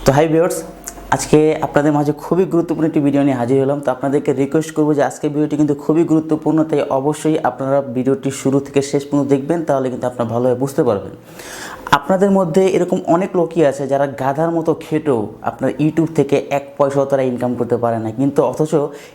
তো hi viewers, আজকে আপনাদের মাঝে খুবই গুরুত্বপূর্ণ একটি ভিডিও নিয়ে হাজির হলাম। তো আপনাদেরকে রিকোয়েস্ট করবো যে আজকের ভিডিওটি কিন্তু খুবই গুরুত্বপূর্ণ, তাই অবশ্যই আপনারা ভিডিওটি শুরু থেকে শেষ পর্যন্ত দেখবেন, তাহলে কিন্তু আপনারা ভালোভাবে বুঝতে পারবেন। আপনাদের মধ্যে এরকম অনেক লোকই আছে যারা গাধার মতো খেটেও আপনার ইউটিউব থেকে এক পয়সাও তারা ইনকাম করতে পারে না, কিন্তু অথচ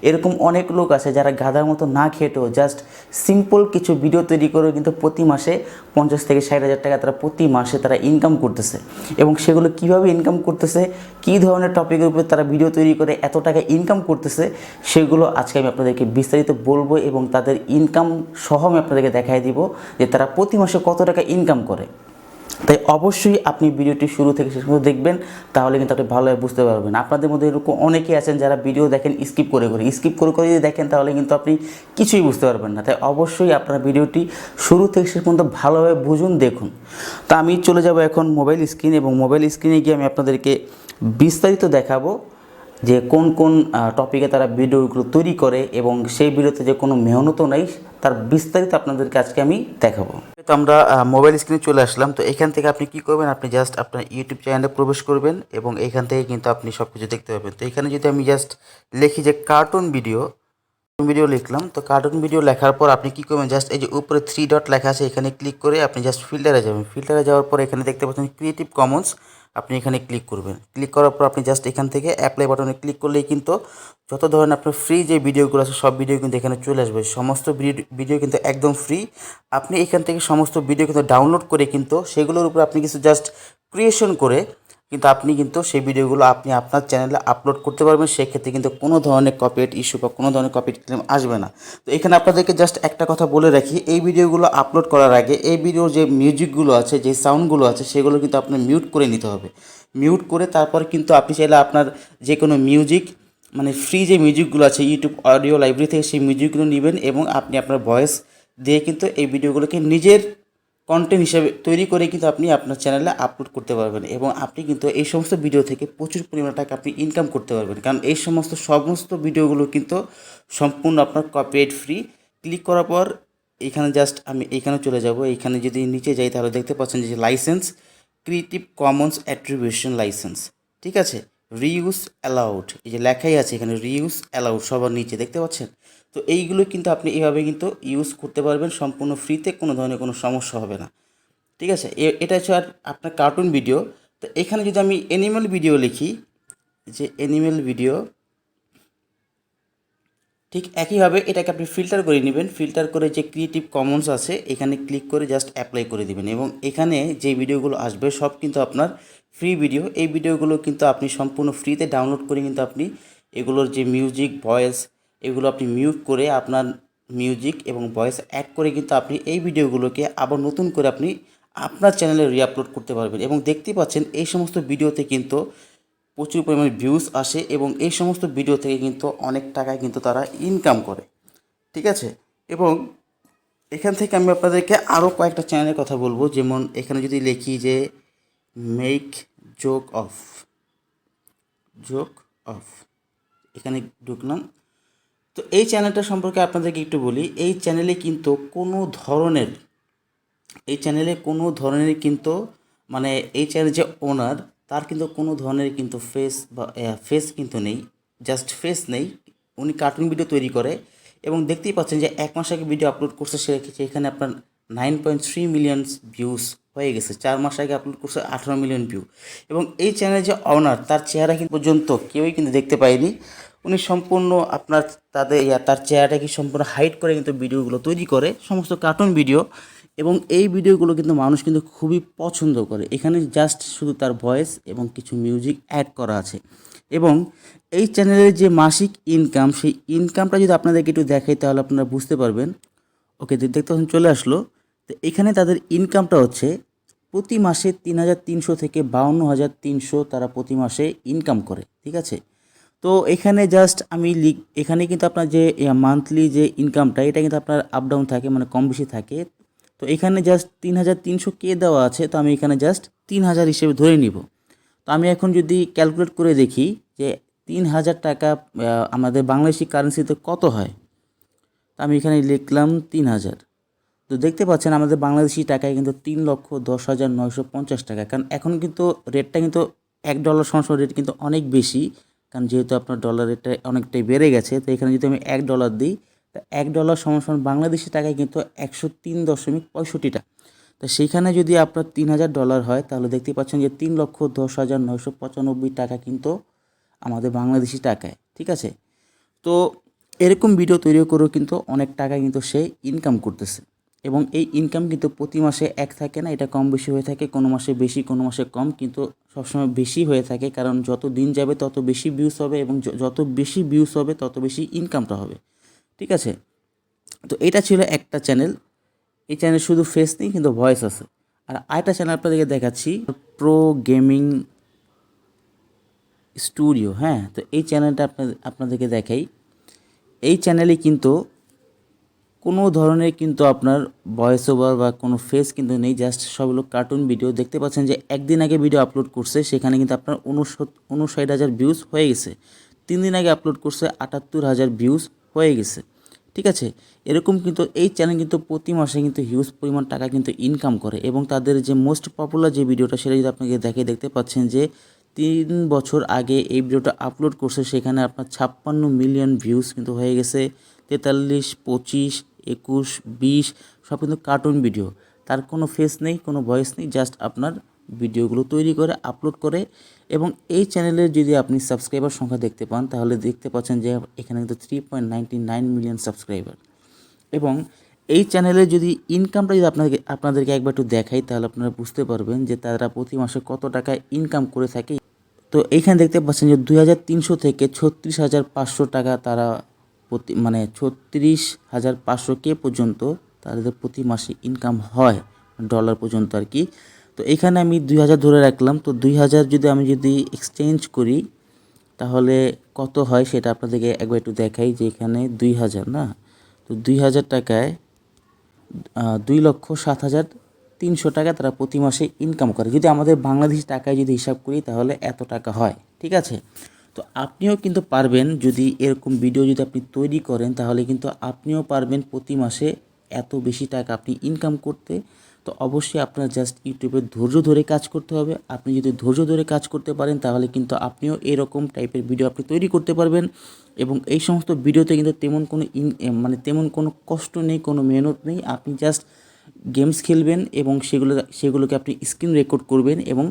এরকম অনেক লোক আছে যারা গাধার মতো না খেটেও জাস্ট সিম্পল কিছু ভিডিও তৈরি করে কিন্তু প্রতি মাসে 50 থেকে 60,000 টাকা তারা প্রতি মাসে তারা ইনকাম করতেছে। এবং সেগুলো কিভাবে ইনকাম করতেছে, কী ধরনের টপিকের উপর তারা ভিডিও তৈরি করে এত টাকা ইনকাম করতেছে, সেগুলো আজকে আমি আপনাদেরকে বিস্তারিত বলবো এবং তাদের ইনকাম সহ আমি আপনাদেরকে দেখাই দিব যে তারা প্রতি মাসে কত টাকা ইনকাম করে। তাই অবশ্যই আপনি ভিডিওটি শুরু থেকে শেষ পর্যন্ত দেখবেন, তাহলে কিন্তু আপনি ভালোভাবে বুঝতে পারবেন। আপনাদের মধ্যে এরকম অনেকেই আছেন যারা ভিডিও দেখেন স্কিপ করে যদি দেখেন, তাহলে কিন্তু আপনি কিছুই বুঝতে পারবেন না। তাই অবশ্যই আপনারা ভিডিওটি শুরু থেকে শেষ পর্যন্ত ভালোভাবে বুঝুন, দেখুন। তা আমি চলে যাব এখন মোবাইল স্ক্রিন, এবং মোবাইল স্ক্রিনে গিয়ে আমি আপনাদেরকে বিস্তারিত দেখাবো যে কোন কোন টপিকে তারা ভিডিওগুলো তৈরি করে, এবং সেই ভিডিওতে যে কোনো মেহনতও নেই, তার বিস্তারিত আপনাদেরকে আজকে আমি দেখাবো। তো আমরা মোবাইল স্ক্রিনে চলে আসলাম। তো এখান থেকে আপনি কি করবেন, আপনি জাস্ট আপনার ইউটিউব চ্যানেলে প্রবেশ করবেন এবং এখান থেকে কিন্তু আপনি সব কিছু দেখতে পাবেন। তো এখানে যদি আমি জাস্ট লিখি যে কার্টুন ভিডিও লিখলাম, তো কার্টুন ভিডিও লেখার পর আপনি কি করবেন, জাস্ট এই যে উপরে 3 ডট লেখা আছে এখানে ক্লিক করে আপনি জাস্ট ফিল্টারে যাবেন। ফিল্টারে যাওয়ার পর এখানে দেখতে পাচ্ছেন ক্রিয়েটিভ কমন্স, আপনি এখানে ক্লিক করবেন। ক্লিক করার পর আপনি জাস্ট এখান থেকে অ্যাপ্লাই বাটনে ক্লিক করলেই কিন্তু যত ধরনের আপনার ফ্রি যে ভিডিওগুলো আছে সব ভিডিও কিন্তু এখানে চলে আসবে। সমস্ত ভিডিও কিন্তু একদম ফ্রি। আপনি এখান থেকে সমস্ত ভিডিও কিন্তু ডাউনলোড করে কিন্তু সেগুলোর উপর আপনি কিছু জাস্ট ক্রিয়েশন করে কিন্তু আপনি কিন্তু সেই ভিডিওগুলো আপনি আপনার চ্যানেলে আপলোড করতে পারবেন। সেক্ষেত্রে কিন্তু কোনো ধরনের কপিরাইট ইস্যু বা কোনো ধরনের কপিরাইট ক্লেম আসবে না। তো এখানে আপনাদেরকে জাস্ট একটা কথা বলে রাখি, এই ভিডিওগুলো আপলোড করার আগে এই ভিডিওর যে মিউজিকগুলো আছে, যে সাউন্ডগুলো আছে, সেগুলো কিন্তু আপনার মিউট করে নিতে হবে। মিউট করে তারপর কিন্তু আপনি চাইলে আপনার যে কোনো মিউজিক, মানে ফ্রি যে মিউজিকগুলো আছে ইউটিউব অডিও লাইব্রেরি থেকে, সেই মিউজিকগুলো নেবেন এবং আপনি আপনার ভয়েস দিয়ে কিন্তু এই ভিডিওগুলোকে নিজের কন্টেন্ট হিসেবে তৈরি করে কিন্তু আপনি আপনার চ্যানেলে আপলোড করতে পারবেন, এবং আপনি কিন্তু এই সমস্ত ভিডিও থেকে প্রচুর পরিমাণে টাকা আপনি ইনকাম করতে পারবেন। কারণ এই সমস্ত ভিডিওগুলো কিন্তু সম্পূর্ণ আপনার কপিরাইট ফ্রি। ক্লিক করার পর এখানে জাস্ট আমি এইখানে চলে যাব। এইখানে যদি নিচে যাই তাহলে দেখতে পাচ্ছেন যে licence, creative Commons attribution licence, ঠিক আছে, রিইউজ অ্যালাউড, এই যে লেখাই আছে এখানে রিইউজ অ্যালাউড সবার নিচে দেখতে পাচ্ছেন। তো এইগুলো কিন্তু আপনি এইভাবে কিন্তু ইউজ করতে পারবেন সম্পূর্ণ ফ্রিতে, কোনো ধরনের কোনো সমস্যা হবে না, ঠিক আছে। এটা হচ্ছে আর আপনার কার্টুন ভিডিও। তো এখানে যদি আমি অ্যানিমেল ভিডিও লিখি, যে অ্যানিমেল ভিডিও, ঠিক একইভাবে এটাকে আপনি ফিল্টার করে নেবেন। ফিল্টার করে যে ক্রিয়েটিভ কমন্স আছে এখানে ক্লিক করে জাস্ট অ্যাপ্লাই করে দেবেন, এবং এখানে যে ভিডিওগুলো আসবে সব কিন্তু আপনার ফ্রি ভিডিও। এই ভিডিওগুলো কিন্তু আপনি সম্পূর্ণ ফ্রিতে ডাউনলোড করে কিন্তু আপনি এগুলোর যে মিউজিক, ভয়েস, এগুলো আপনি মিউট করে আপনার মিউজিক এবং ভয়েস অ্যাড করে কিন্তু আপনি এই ভিডিওগুলোকে আবার নতুন করে আপনি আপনার চ্যানেলে রিআপলোড করতে পারবেন। এবং দেখতেই পাচ্ছেন এই সমস্ত ভিডিওতে কিন্তু প্রচুর পরিমাণে ভিউজ আসে, এবং এই সমস্ত ভিডিও থেকে কিন্তু অনেক টাকায় কিন্তু তারা ইনকাম করে, ঠিক আছে। এবং এখান থেকে আমি আপনাদেরকে আরও কয়েকটা চ্যানেলের কথা বলবো, যেমন এখানে যদি লিখি যে মেক জোক অফ, এখানে ঢুকলাম। তো এই চ্যানেলটা সম্পর্কে আপনাদেরকে একটু বলি। এই চ্যানেলে কিন্তু কোনো ধরনের কিন্তু মানে এই চ্যানেলের যে ওনার, তার কিন্তু কোনো ধরনের কিন্তু ফেস কিন্তু নেই, জাস্ট ফেস নেই। উনি কার্টুন ভিডিও তৈরি করে, এবং দেখতেই পাচ্ছেন যে 1 মাস আগে ভিডিও আপলোড করছে, সেখানে আপনার 9.3 মিলিয়ন ভিউজ হয়ে গেছে। 4 মাস আগে আপলোড করছে 18 মিলিয়ন ভিউ। এবং এই চ্যানেলের যে ওনার, তার চেহারা কিন্তু পর্যন্ত কেউই কিন্তু দেখতে পায়নি। উনি সম্পূর্ণ আপনার তার চেহারাটাকে সম্পূর্ণ হাইড করে কিন্তু ভিডিওগুলো তৈরি করে, সমস্ত কার্টুন ভিডিও। এবং এই ভিডিওগুলো কিন্তু মানুষ কিন্তু খুবই পছন্দ করে। এখানে জাস্ট শুধু তার ভয়েস এবং কিছু মিউজিক অ্যাড করা আছে। এবং এই চ্যানেলের যে মাসিক ইনকাম, সেই ইনকামটা যদি আপনাদেরকে একটু দেখাই তাহলে আপনারা বুঝতে পারবেন। ওকে, দেখতে চলে আসলো। তো এখানে তাদের ইনকামটা হচ্ছে প্রতি মাসে 3,300 থেকে 52,300 তারা প্রতি মাসে ইনকাম করে, ঠিক আছে। তো এখানে জাস্ট আমি এখানে কিন্তু আপনার যে মান্থলি যে ইনকামটা, এটা কিন্তু আপনার আপ ডাউন থাকে, মানে কম বেশি থাকে। তো এখানে জাস্ট 3,300 কে দেওয়া আছে, তো আমি এখানে জাস্ট 3,000 হিসেবে ধরে নিব। তো আমি এখন যদি ক্যালকুলেট করে দেখি যে 3,000 টাকা আমাদের বাংলাদেশি কারেন্সিতে কত হয়, তো আমি এখানে লিখলাম 3,000। তো দেখতে পাচ্ছেন আমাদের বাংলাদেশি টাকায় কিন্তু 3,10,950 টাকা। কারণ এখন কিন্তু রেটটা কিন্তু $1 সমান রেট কিন্তু অনেক বেশি, কারণ যেহেতু আপনার ডলার রেটটা অনেকটাই বেড়ে গেছে। তো এখানে যদি আমি $1 দিই, তো $1 সমান বাংলাদেশি টাকায় কিন্তু 103.65 টাকা। তো সেইখানে যদি আপনার $3000 হয়, তাহলে দেখতে পাচ্ছেন যে 3,10,995 টাকা কিন্তু আমাদের বাংলাদেশি টাকায়, ঠিক আছে। তো এরকম ভিডিও তৈরি করেও কিন্তু অনেক টাকা কিন্তু সে ইনকাম করতেছে, এবং এই ইনকাম কিন্তু প্রতি মাসে এক থাকে না, এটা কম বেশি হয়ে থাকে, কোনো মাসে বেশি কোনো মাসে কম, কিন্তু সবসময় বেশি হয়ে থাকে, কারণ যত দিন যাবে তত বেশি ভিউজ হবে, এবং যত বেশি ভিউজ হবে তত বেশি ইনকামটা হবে, ঠিক আছে। তো এটা ছিল একটা চ্যানেল। এই চ্যানেল শুধু ফেস নেই, কিন্তু ভয়েস আছে। আর আরেকটা চ্যানেল আপনাদেরকে দেখাচ্ছি, প্রো গেমিং স্টুডিও। হ্যাঁ, তো এই চ্যানেলটা আপনাদেরকে দেখাই। এই চ্যানেলে কিন্তু কোনো ধরনের কিন্তু আপনার ভয়েস ওভার বা কোনো ফেস কিন্তু নেই, জাস্ট সবগুলো কার্টুন ভিডিও। দেখতে পাচ্ছেন যে একদিন আগে ভিডিও আপলোড করছে, সেখানে কিন্তু আপনার 59,000 ভিউজ হয়ে গেছে। 3 দিন আগে আপলোড করছে, 78,000 ভিউজ হয়ে গেছে, ঠিক আছে। এরকম কিন্তু এই চ্যানেল কিন্তু প্রতি মাসে কিন্তু হিউজ পরিমাণ টাকা কিন্তু ইনকাম করে, এবং তাদের যে মোস্ট পপুলার যে ভিডিওটা, সেটা যদি আপনাকে দেখতে পাচ্ছেন যে 3 বছর আগে এই ভিডিওটা আপলোড করছে, সেখানে আপনার 56 মিলিয়ন ভিউজ কিন্তু হয়ে গেছে। 43, 25, 21, 20 সব কিন্তু কার্টুন ভিডিও। তার কোনো ফেস নেই, কোনো ভয়েস নেই, জাস্ট আপনার ভিডিওগুলো তৈরি করে আপলোড করে। এবং এই চ্যানেলে যদি আপনি সাবস্ক্রাইবার সংখ্যা দেখতে পান, তাহলে দেখতে পাচ্ছেন যে এখানে কিন্তু 3.99 মিলিয়ন সাবস্ক্রাইবার। এবং এই চ্যানেলে যদি ইনকামটা যদি আপনাদেরকে একবার একটু দেখাই, তাহলে আপনারা বুঝতে পারবেন যে তারা প্রতি মাসে কত টাকা ইনকাম করে থাকে। তো এইখানে দেখতে পাচ্ছেন যে 2,300 থেকে 36,500 টাকা তারা মানে 36,500 পর্যন্ত তাদের প্রতি মাসে ইনকাম হয়, ডলার পর্যন্ত আর কি। তো এইখানে আমি 2,000 ধরে রাখলাম। তো 2,000 যদি এক্সচেঞ্জ করি, তাহলে কত হয় সেটা আপনাদেরকে একবার একটু দেখাই। যে এখানে 2,000 না, তো 2,000 টাকায় 2,07,300 টাকা তারা প্রতি মাসে ইনকাম করে। যদি আমাদের বাংলাদেশি টাকায় যদি হিসাব করি, তাহলে এত টাকা হয়, ঠিক আছে। তো আপনিও কিন্তু পারবেন, যদি এরকম ভিডিও যদি আপনি তৈরি করেন, তাহলে কিন্তু আপনিও পারবেন প্রতি মাসে এত বেশি টাকা আপনি ইনকাম করতে। তো অবশ্যই আপনার জাস্ট ইউটিউবে ধৈর্য ধরে কাজ করতে হবে। আপনি যদি ধৈর্য ধরে কাজ করতে পারেন, তাহলে কিন্তু আপনিও এরকম টাইপের ভিডিও আপনি তৈরি করতে পারবেন। এবং এই সমস্ত ভিডিওতে কিন্তু তেমন কোনো কষ্ট নেই, কোনো মেহনত নেই। আপনি জাস্ট গেমস খেলবেন, এবং সেগুলোকে আপনি স্ক্রিন রেকর্ড করবেন, এবং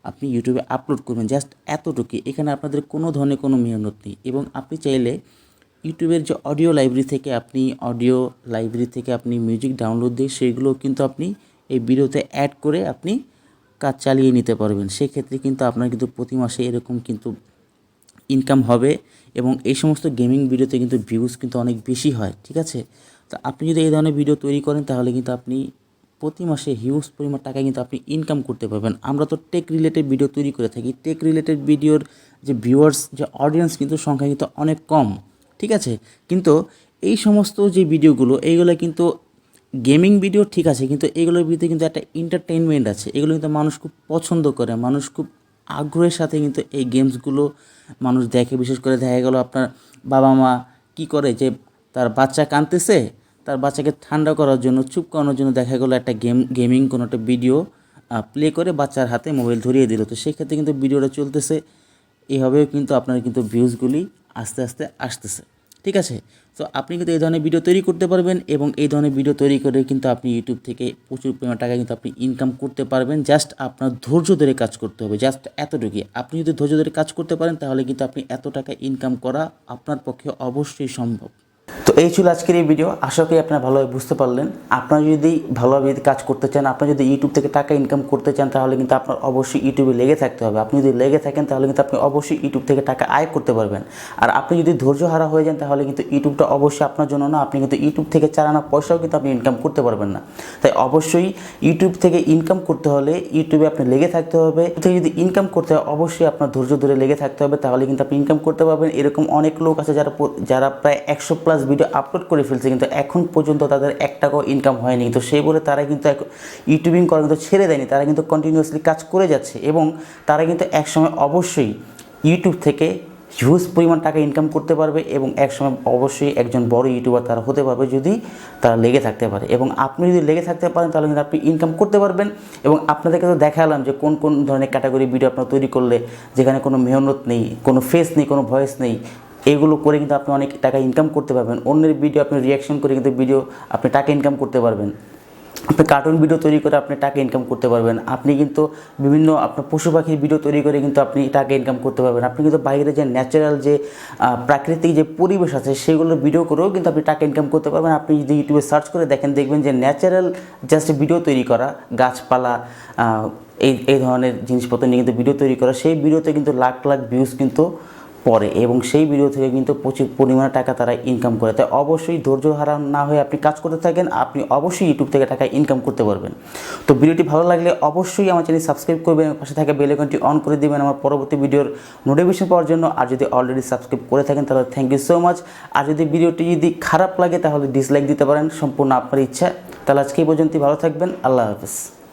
আপনি ইউটিউবে আপলোড করবেন, জাস্ট এতটুকুই। এখানে আপনাদের কোনো ধরনের কোনো মেহনত নেই। এবং আপনি চাইলে ইউটিউবের যে অডিও লাইব্রেরি থেকে আপনি মিউজিক ডাউনলোড দিয়ে সেগুলো কিন্তু আপনি এই ভিডিওতে অ্যাড করে আপনি কাজ চালিয়ে নিতে পারবেন। সেক্ষেত্রে কিন্তু আপনার কিন্তু প্রতি মাসে এরকম কিন্তু ইনকাম হবে, এবং এই সমস্ত গেমিং ভিডিওতে কিন্তু ভিউজ কিন্তু অনেক বেশি হয়, ঠিক আছে। তো আপনি যদি এই ধরনের ভিডিও তৈরি করেন, তাহলে কিন্তু আপনি প্রতি মাসে হিউজ পরিমাণ টাকা কিন্তু আপনি ইনকাম করতে পারবেন। আমরা তো টেক রিলেটেড ভিডিও তৈরি করে থাকি। টেক রিলেটেড ভিডিওর যে ভিউয়ার্স, যে অডিয়েন্স কিন্তু সংখ্যা কিন্তু অনেক কম, ঠিক আছে। কিন্তু এই সমস্ত যে ভিডিওগুলো, এইগুলো কিন্তু গেমিং ভিডিও, ঠিক আছে, কিন্তু এগুলোর ভিতরে কিন্তু একটা এন্টারটেইনমেন্ট আছে। এগুলো কিন্তু মানুষ খুব পছন্দ করে, মানুষ খুব আগ্রহের সাথে কিন্তু এই গেমসগুলো মানুষ দেখে। বিশেষ করে দেখা গেল আপনার বাবা মা কী করে, যে তার বাচ্চা কাঁদতেছে, তার বাচ্চাকে ঠান্ডা করার জন্য, চুপ করানোর জন্য দেখা গেলো একটা গেমিং কোনো একটা ভিডিও প্লে করে বাচ্চার হাতে মোবাইল ধরিয়ে দিল। তো সেক্ষেত্রে কিন্তু ভিডিওটা চলতেছে, এভাবেও কিন্তু আপনার কিন্তু ভিউজগুলি আস্তে আস্তে আসতেছে, ঠিক আছে। তো আপনি কিন্তু এই ধরনের ভিডিও তৈরি করতে পারবেন, এবং এই ধরনের ভিডিও তৈরি করে কিন্তু আপনি ইউটিউব থেকে প্রচুর পরিমাণ টাকা কিন্তু আপনি ইনকাম করতে পারবেন। জাস্ট আপনার ধৈর্য ধরে কাজ করতে হবে, জাস্ট এতটুকুই। আপনি যদি ধৈর্য ধরে কাজ করতে পারেন, তাহলে কিন্তু আপনি এত টাকা ইনকাম করা আপনার পক্ষে অবশ্যই সম্ভব। তো এই ছিল আজকের এই ভিডিও। আশা করি আপনারা ভালোভাবে বুঝতে পারলেন। আপনারা যদি ভালোভাবে কাজ করতে চান, আপনারা যদি ইউটিউব থেকে টাকা ইনকাম করতে চান, তাহলে কিন্তু আপনার অবশ্যই ইউটিউবে লেগে থাকতে হবে। আপনি যদি লেগে থাকেন, তাহলে কিন্তু আপনি অবশ্যই ইউটিউব থেকে টাকা আয় করতে পারবেন। আর আপনি যদি ধৈর্য হারা হয়ে যান, তাহলে কিন্তু ইউটিউবটা অবশ্যই আপনার জন্য না। আপনি কিন্তু ইউটিউব থেকে 4 আনা পয়সাও কিন্তু আপনি ইনকাম করতে পারবেন না। তাই অবশ্যই ইউটিউব থেকে ইনকাম করতে হলে ইউটিউবে আপনি লেগে থাকতে হবে। থেকে যদি ইনকাম করতে হয়, অবশ্যই আপনার ধৈর্য ধরে লেগে থাকতে হবে, তাহলে কিন্তু আপনি ইনকাম করতে পারবেন। এরকম অনেক লোক আছে যারা প্রায় 100+ ভিডিও আপলোড করে ফেলছে, কিন্তু এখন পর্যন্ত তাদের 1 টাকাও ইনকাম হয়নি। তো সেই বলে তারা কিন্তু ইউটিউবিং করা কিন্তু ছেড়ে দেয়নি, তারা কিন্তু কন্টিনিউয়াসলি কাজ করে যাচ্ছে, এবং তারা কিন্তু একসময় অবশ্যই ইউটিউব থেকে হিউজ পরিমাণ টাকা ইনকাম করতে পারবে এবং একসময় অবশ্যই একজন বড় ইউটিউবার তারা হতে পারবে যদি তারা লেগে থাকতে পারে। এবং আপনি যদি লেগে থাকতে পারেন তাহলে কিন্তু আপনি ইনকাম করতে পারবেন। এবং আপনাদেরকে তো দেখালাম যে কোন কোন ধরনের ক্যাটাগরি ভিডিও আপনারা তৈরি করলে যেখানে কোনো মেহনত নেই, কোনো ফেস নেই, কোনো ভয়েস নেই, এগুলো করে কিন্তু আপনি অনেক টাকা ইনকাম করতে পারবেন। অন্যের ভিডিও আপনি রিয়াকশন করে কিন্তু আপনি টাকা ইনকাম করতে পারবেন। আপনি কার্টুন ভিডিও তৈরি করে আপনি টাকা ইনকাম করতে পারবেন। আপনি কিন্তু বিভিন্ন আপনার পশু পাখির ভিডিও তৈরি করে কিন্তু আপনি টাকা ইনকাম করতে পারবেন। আপনি কিন্তু বাইরে যে ন্যাচারাল যে প্রাকৃতিক যে পরিবেশ আছে সেগুলোর ভিডিও করেও কিন্তু আপনি টাকা ইনকাম করতে পারবেন। আপনি যদি ইউটিউবে সার্চ করে দেখবেন যে ন্যাচারাল জাস্ট ভিডিও তৈরি করা, গাছপালা এই ধরনের জিনিসপত্র নিয়ে কিন্তু ভিডিও তৈরি করা, সেই ভিডিওতে কিন্তু লাখ লাখ ভিউজ কিন্তু পড়ে এবং সেই ভিডিও থেকে কিন্তু প্রচুর পরিমাণে টাকা তারা ইনকাম করে। তাই অবশ্যই ধৈর্য হারান না হয়ে আপনি কাজ করতে থাকেন, আপনি অবশ্যই ইউটিউব থেকে টাকা ইনকাম করতে পারবেন। তো ভিডিওটি ভালো লাগলে অবশ্যই আমার চ্যানেল সাবস্ক্রাইব করবেন, পাশে থাকা বেল আইকনটি অন করে দিবেন আমার পরবর্তী ভিডিওর নোটিফিকেশন পাওয়ার জন্য। আর যদি অলরেডি সাবস্ক্রাইব করে থাকেন তাহলে থ্যাংক ইউ সো মাচ। আর যদি ভিডিওটি যদি খারাপ লাগে তাহলে ডিসলাইক দিতে পারেন, সম্পূর্ণ আপনার ইচ্ছা। তাহলে আজকে এই পর্যন্তই, ভালো থাকবেন, আল্লাহ হাফেজ।